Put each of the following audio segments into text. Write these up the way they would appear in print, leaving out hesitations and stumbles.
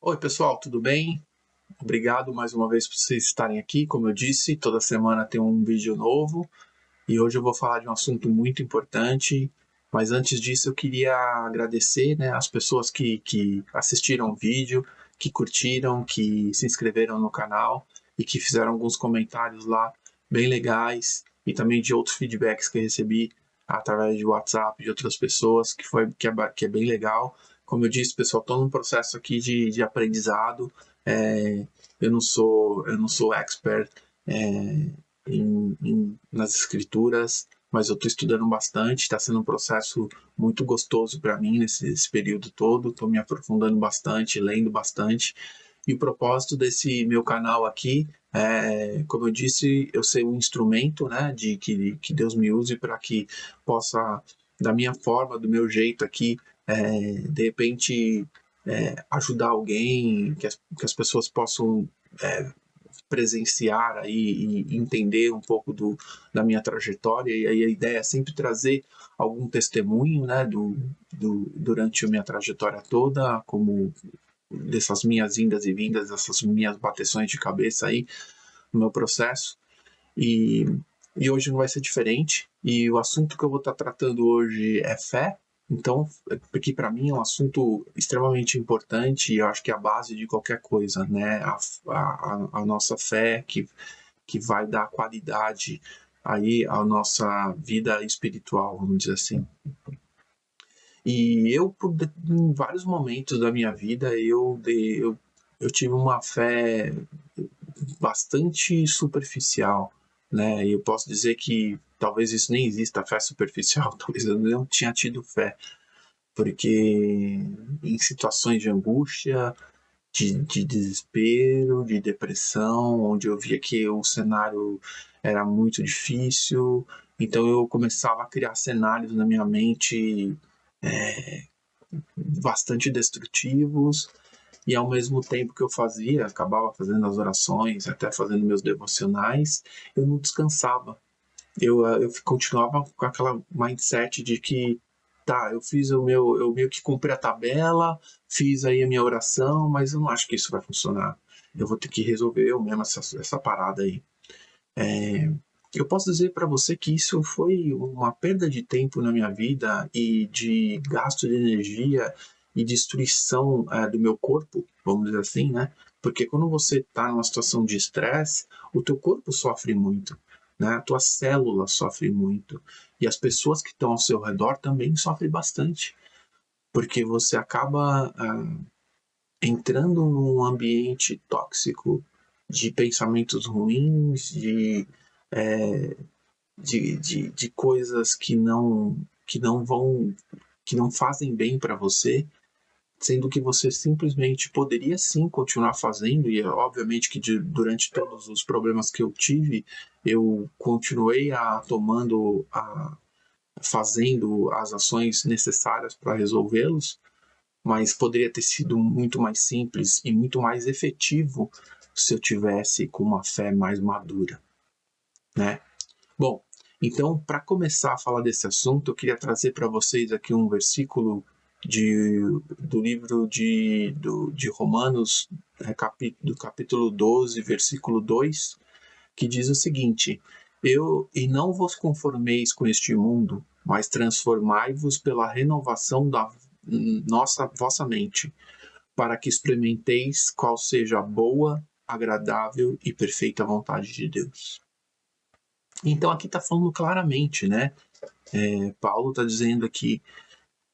Oi, pessoal, tudo bem? Obrigado mais uma vez por vocês estarem aqui. Como eu disse, toda semana tem um vídeo novo e hoje eu vou falar de um assunto muito importante. Mas antes disso, eu queria agradecer, né, as pessoas que assistiram o vídeo, que curtiram, que se inscreveram no canal e que fizeram alguns comentários lá bem legais e também de outros feedbacks que eu recebi através de WhatsApp de outras pessoas, que é bem legal. Como eu disse, pessoal, estou num processo aqui de aprendizado. É, eu não sou expert é, nas escrituras, mas eu estou estudando bastante. Está sendo um processo muito gostoso para mim nesse período todo. Estou me aprofundando bastante, lendo bastante. E o propósito desse meu canal aqui como eu disse, eu ser um instrumento, né, que Deus me use para que possa, da minha forma, do meu jeito aqui, de repente, ajudar alguém, que as pessoas possam é, presenciar aí e entender um pouco da minha trajetória. E aí a ideia é sempre trazer algum testemunho, né, durante a minha trajetória toda, como dessas minhas indas e vindas, dessas minhas bateções de cabeça aí no meu processo. E, e hoje não vai ser diferente. E o assunto que eu vou estar tratando hoje é fé. Então, porque para mim é um assunto extremamente importante e eu acho que é a base de qualquer coisa, né? A nossa fé que vai dar qualidade aí à nossa vida espiritual, vamos dizer assim. E eu, em vários momentos da minha vida, eu tive uma fé bastante superficial, né? E eu posso dizer que talvez isso nem exista, fé superficial, talvez eu não tinha tido fé, porque em situações de angústia, de desespero, de depressão, onde eu via que o cenário era muito difícil, então eu começava a criar cenários na minha mente bastante destrutivos, e ao mesmo tempo que eu fazia, acabava fazendo as orações, até fazendo meus devocionais, eu não descansava. Eu continuava com aquela mindset de que, tá, eu fiz eu meio que cumpri a tabela, fiz aí a minha oração, mas eu não acho que isso vai funcionar. Eu vou ter que resolver eu mesmo essa parada aí. Eu posso dizer para você que isso foi uma perda de tempo na minha vida e de gasto de energia e destruição do meu corpo, vamos dizer assim, né? Porque quando você está numa situação de estresse, o teu corpo sofre muito, né? A tua célula sofre muito e as pessoas que estão ao seu redor também sofrem bastante, porque você acaba entrando num ambiente tóxico de pensamentos ruins, é, de coisas que não fazem bem para você, sendo que você simplesmente poderia sim continuar fazendo, e obviamente que durante todos os problemas que eu tive, eu continuei fazendo as ações necessárias para resolvê-los, mas poderia ter sido muito mais simples e muito mais efetivo se eu tivesse com uma fé mais madura, né? Bom, então, para começar a falar desse assunto, eu queria trazer para vocês aqui um versículo do livro de Romanos, do capítulo 12, versículo 2, que diz o seguinte: E não vos conformeis com este mundo, mas transformai-vos pela renovação da vossa mente, para que experimenteis qual seja a boa, agradável e perfeita vontade de Deus. Então aqui está falando claramente, né? Paulo está dizendo aqui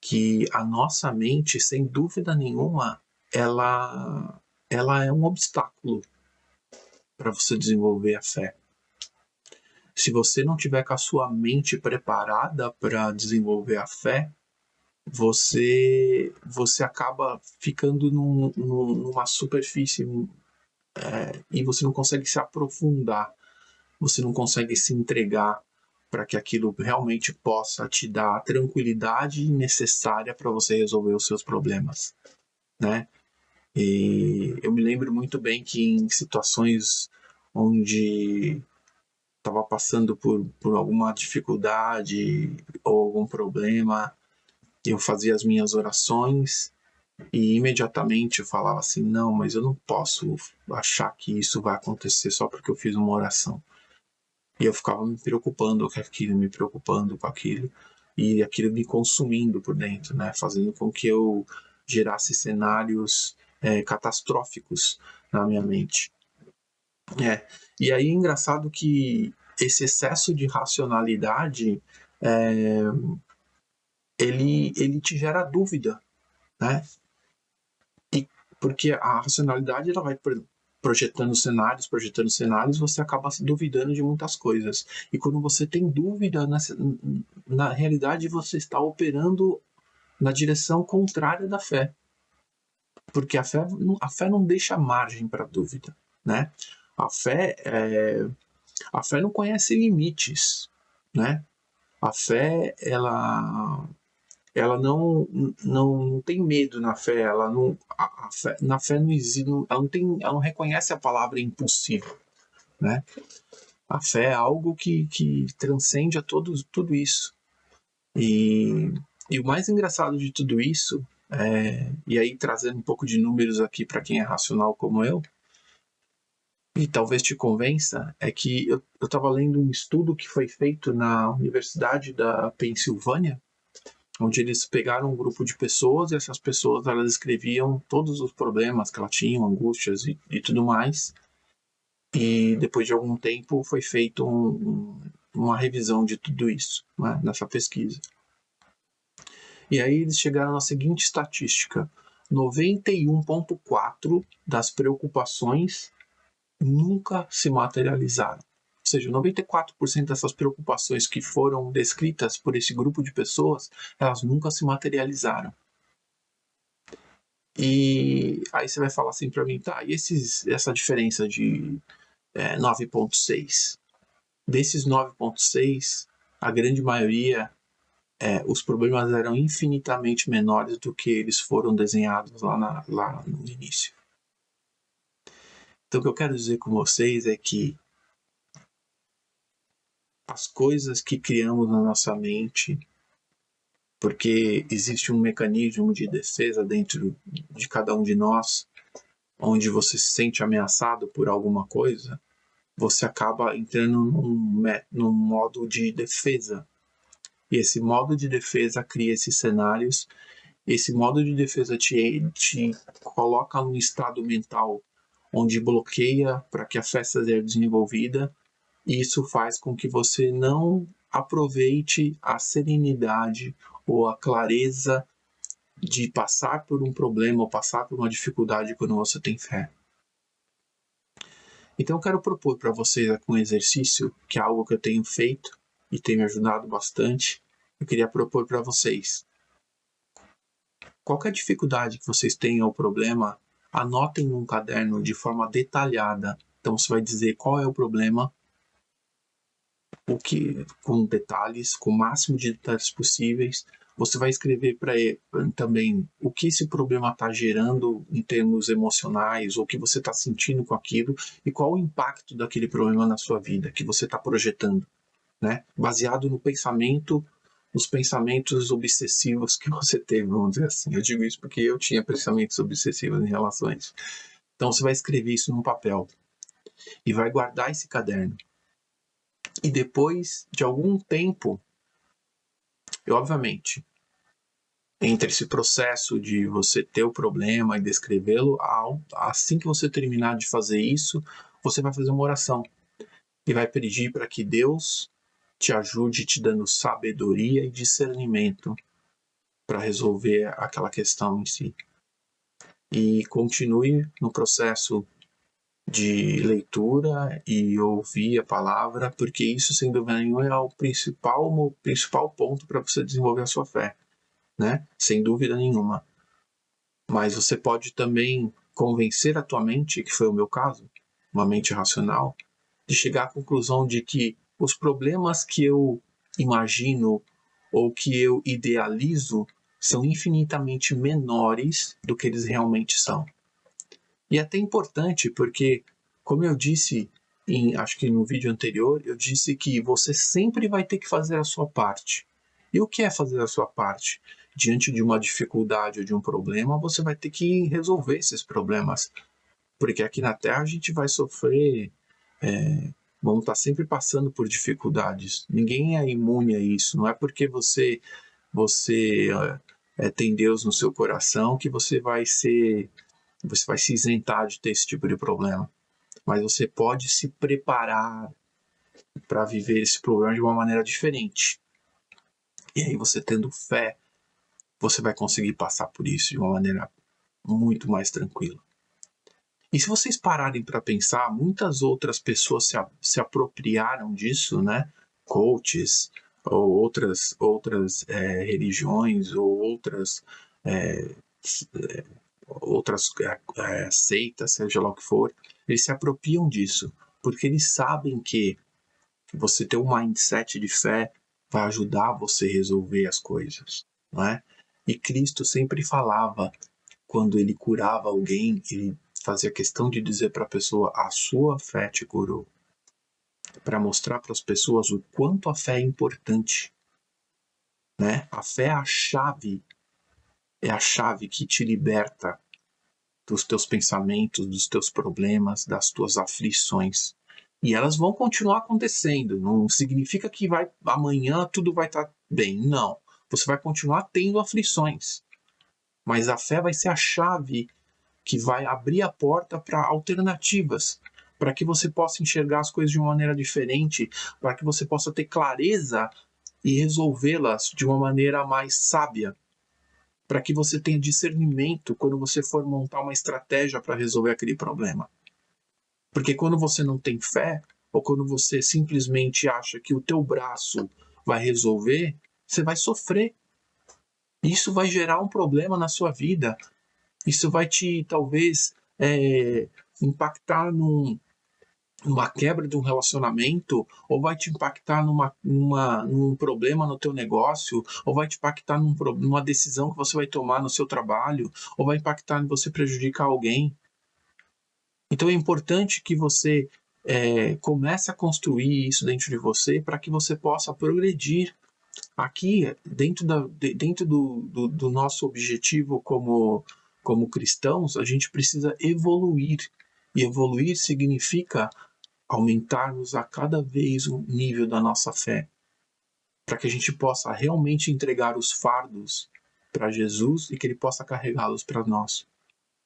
que a nossa mente, sem dúvida nenhuma, ela é um obstáculo para você desenvolver a fé. Se você não tiver com a sua mente preparada para desenvolver a fé, você acaba ficando numa superfície e você não consegue se aprofundar, você não consegue se entregar para que aquilo realmente possa te dar a tranquilidade necessária para você resolver os seus problemas, né? E eu me lembro muito bem que em situações onde estava passando por alguma dificuldade ou algum problema, eu fazia as minhas orações E imediatamente eu falava assim, não, mas eu não posso achar que isso vai acontecer só porque eu fiz uma oração. E eu ficava me preocupando com aquilo, me preocupando com aquilo, e aquilo me consumindo por dentro, né? Fazendo com que eu gerasse cenários catastróficos na minha mente. E aí é engraçado que esse excesso de racionalidade ele te gera dúvida, né? Porque a racionalidade ela vai projetando cenários, você acaba se duvidando de muitas coisas. E quando você tem dúvida, na realidade você está operando na direção contrária da fé. Porque a fé não deixa margem para dúvida, né? A fé, a fé não conhece limites, né? A fé, ela não tem medo na fé, ela não, a fé, na fé não existe, ela não reconhece a palavra impossível, né? A fé é algo que transcende a tudo isso. E o mais engraçado de tudo isso, e aí trazendo um pouco de números aqui para quem é racional como eu, e talvez te convença, é que eu estava lendo um estudo que foi feito na Universidade da Pensilvânia, onde eles pegaram um grupo de pessoas e essas pessoas elas escreviam todos os problemas que elas tinham, angústias e tudo mais. E depois de algum tempo foi feito uma revisão de tudo isso, né, nessa pesquisa. E aí eles chegaram na seguinte estatística: 91,4% das preocupações nunca se materializaram. Ou seja, 94% dessas preocupações que foram descritas por esse grupo de pessoas, elas nunca se materializaram. E aí você vai falar assim para mim, tá, e essa diferença de 9,6? Desses 9,6, a grande maioria, os problemas eram infinitamente menores do que eles foram desenhados lá no início. Então o que eu quero dizer com vocês é que as coisas que criamos na nossa mente, porque existe um mecanismo de defesa dentro de cada um de nós, onde você se sente ameaçado por alguma coisa, você acaba entrando num modo de defesa. E esse modo de defesa cria esses cenários. Esse modo de defesa te coloca num estado mental onde bloqueia para que a fé seja desenvolvida. E isso faz com que você não aproveite a serenidade ou a clareza de passar por um problema ou passar por uma dificuldade quando você tem fé. Então eu quero propor para vocês aqui um exercício, que é algo que eu tenho feito e tem me ajudado bastante. Eu queria propor para vocês. Qualquer dificuldade que vocês tenham ou problema, anotem num caderno de forma detalhada. Então você vai dizer qual é o problema, com detalhes, com o máximo de detalhes possíveis. Você vai escrever para ele também o que esse problema está gerando em termos emocionais, ou o que você está sentindo com aquilo, e qual o impacto daquele problema na sua vida que você está projetando, né? Baseado no pensamento, nos pensamentos obsessivos que você teve, vamos dizer assim. Eu digo isso porque eu tinha pensamentos obsessivos em relação a isso. Então você vai escrever isso num papel e vai guardar esse caderno. E depois de algum tempo, e obviamente, entre esse processo de você ter o problema e descrevê-lo, assim que você terminar de fazer isso, você vai fazer uma oração e vai pedir para que Deus te ajude te dando sabedoria e discernimento para resolver aquela questão em si. E continue no processo de leitura e ouvir a palavra, porque isso, sem dúvida nenhuma, é o principal ponto para você desenvolver a sua fé, né? Sem dúvida nenhuma. Mas você pode também convencer a tua mente, que foi o meu caso, uma mente racional, de chegar à conclusão de que os problemas que eu imagino ou que eu idealizo são infinitamente menores do que eles realmente são. E é até importante porque, como eu disse, acho que no vídeo anterior, eu disse que você sempre vai ter que fazer a sua parte. E o que é fazer a sua parte? diante de uma dificuldade ou de um problema, você vai ter que resolver esses problemas. Porque aqui na Terra a gente vai sofrer, vamos estar sempre passando por dificuldades. Ninguém é imune a isso. Não é porque você tem Deus no seu coração que você vai se isentar de ter esse tipo de problema. Mas você pode se preparar para viver esse problema de uma maneira diferente. E aí você tendo fé, você vai conseguir passar por isso de uma maneira muito mais tranquila. E se vocês pararem para pensar, muitas outras pessoas se apropriaram disso, né? Coaches, ou outras religiões, ou é, outras seitas, seja lá o que for, eles se apropriam disso, porque eles sabem que você ter um mindset de fé vai ajudar você a resolver as coisas, não é? E Cristo sempre falava, quando ele curava alguém, ele fazia questão de dizer para a pessoa: a sua fé te curou, para mostrar para as pessoas o quanto a fé é importante, né? A fé é a chave que te liberta dos teus pensamentos, dos teus problemas, das tuas aflições. E elas vão continuar acontecendo. Não significa que amanhã tudo vai estar bem. Não. Você vai continuar tendo aflições. Mas a fé vai ser a chave que vai abrir a porta para alternativas, para que você possa enxergar as coisas de uma maneira diferente, para que você possa ter clareza e resolvê-las de uma maneira mais sábia, para que você tenha discernimento quando você for montar uma estratégia para resolver aquele problema. Porque quando você não tem fé, ou quando você simplesmente acha que o teu braço vai resolver, você vai sofrer. Isso vai gerar um problema na sua vida. Isso vai te, talvez, impactar numa quebra de um relacionamento, ou vai te impactar num problema no teu negócio, ou vai te impactar numa decisão que você vai tomar no seu trabalho, ou vai impactar em você prejudicar alguém. Então é importante que você comece a construir isso dentro de você para que você possa progredir. Aqui, dentro do nosso objetivo como cristãos, a gente precisa evoluir. E evoluir significa aumentarmos a cada vez o nível da nossa fé, para que a gente possa realmente entregar os fardos para Jesus e que Ele possa carregá-los para nós.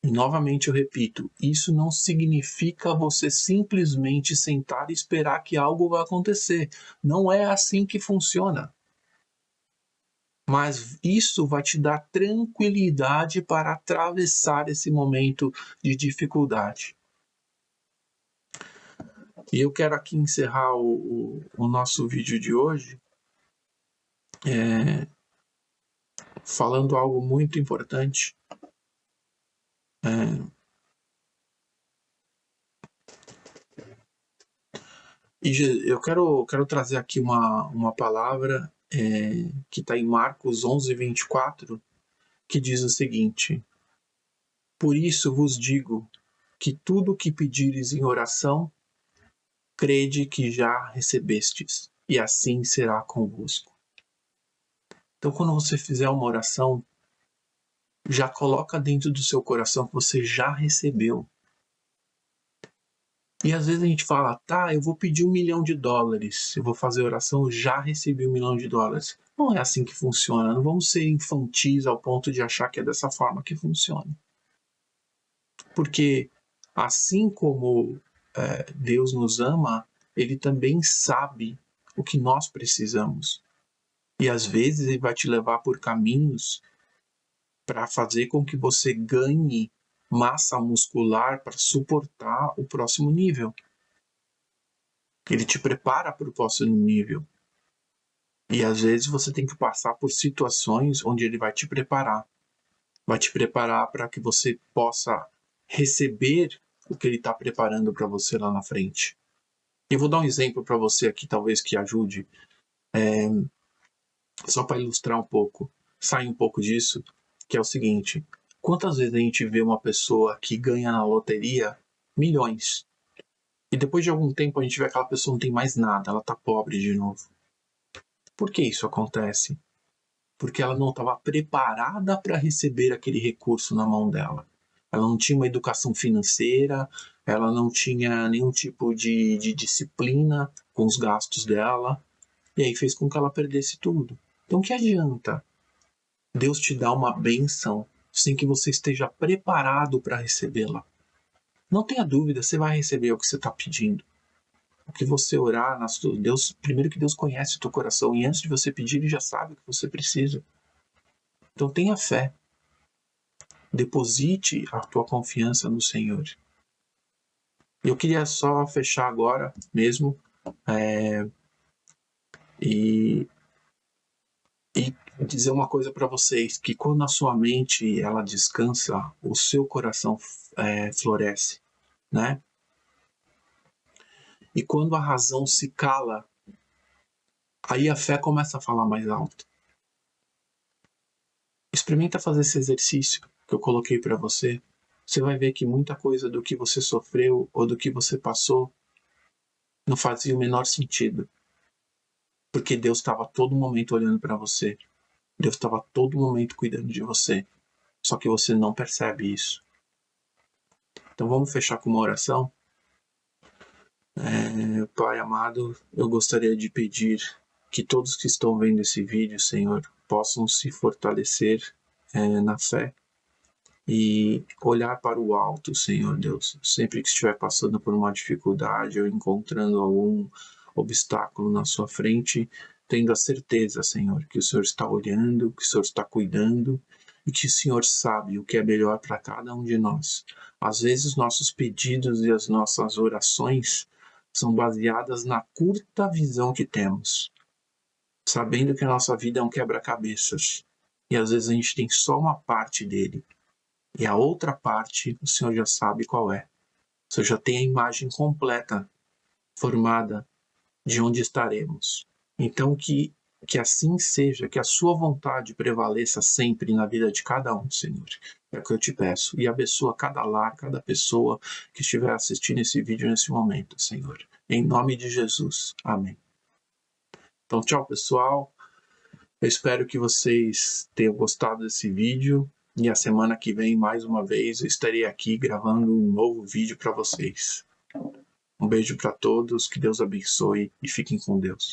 E novamente eu repito, isso não significa você simplesmente sentar e esperar que algo vai acontecer. Não é assim que funciona. Mas isso vai te dar tranquilidade para atravessar esse momento de dificuldade. E eu quero aqui encerrar o nosso vídeo de hoje falando algo muito importante. E eu quero trazer aqui uma palavra que está em Marcos 11:24, que diz o seguinte: por isso vos digo que tudo o que pedires em oração, crede que já recebestes, e assim será convosco. Então, quando você fizer uma oração, já coloca dentro do seu coração que você já recebeu. E às vezes a gente fala, tá, eu vou pedir $1 milhão, eu vou fazer oração, eu já recebi $1 milhão. Não é assim que funciona, não vamos ser infantis ao ponto de achar que é dessa forma que funciona. Porque assim como Deus nos ama, Ele também sabe o que nós precisamos. E às vezes Ele vai te levar por caminhos para fazer com que você ganhe massa muscular para suportar o próximo nível. Ele te prepara para o próximo nível. E às vezes você tem que passar por situações onde ele vai te preparar. Vai te preparar para que você possa receber o que ele está preparando para você lá na frente. Eu vou dar um exemplo para você aqui, talvez que ajude, só para ilustrar um pouco, sair um pouco disso, que é o seguinte: quantas vezes a gente vê uma pessoa que ganha na loteria milhões, e depois de algum tempo a gente vê que aquela pessoa não tem mais nada, ela está pobre de novo? Por que isso acontece? porque ela não estava preparada para receber aquele recurso na mão dela. Ela não tinha uma educação financeira, ela não tinha nenhum tipo de disciplina com os gastos dela, e aí fez com que ela perdesse tudo. Então, que adianta Deus te dar uma bênção sem que você esteja preparado para recebê-la? Não tenha dúvida, você vai receber o que você está pedindo. O que você orar, Deus, primeiro que Deus conhece o teu coração, e antes de você pedir, Ele já sabe o que você precisa. Então tenha fé. Deposite a tua confiança no Senhor. Eu queria só fechar agora mesmo e dizer uma coisa para vocês, que quando a sua mente ela descansa, o seu coração floresce, né? E quando a razão se cala, aí a fé começa a falar mais alto. Experimenta fazer esse exercício que eu coloquei para você. Você vai ver que muita coisa do que você sofreu ou do que você passou não fazia o menor sentido. Porque Deus estava a todo momento olhando para você. Deus estava a todo momento cuidando de você. Só que você não percebe isso. Então vamos fechar com uma oração? Pai amado, eu gostaria de pedir que todos que estão vendo esse vídeo, Senhor, possam se fortalecer na fé e olhar para o alto, Senhor Deus. Sempre que estiver passando por uma dificuldade ou encontrando algum obstáculo na sua frente, tendo a certeza, Senhor, que o Senhor está olhando, que o Senhor está cuidando e que o Senhor sabe o que é melhor para cada um de nós. Às vezes, nossos pedidos e as nossas orações são baseadas na curta visão que temos, sabendo que a nossa vida é um quebra-cabeças e às vezes a gente tem só uma parte dele. E a outra parte, o Senhor já sabe qual é. O Senhor já tem a imagem completa, formada de onde estaremos. Então, que assim seja, que a sua vontade prevaleça sempre na vida de cada um, Senhor. É o que eu te peço. E abençoa cada lar, cada pessoa que estiver assistindo esse vídeo nesse momento, Senhor. Em nome de Jesus. Amém. Então, tchau, pessoal. Eu espero que vocês tenham gostado desse vídeo. E a semana que vem, mais uma vez, eu estarei aqui gravando um novo vídeo para vocês. Um beijo para todos, que Deus abençoe e fiquem com Deus.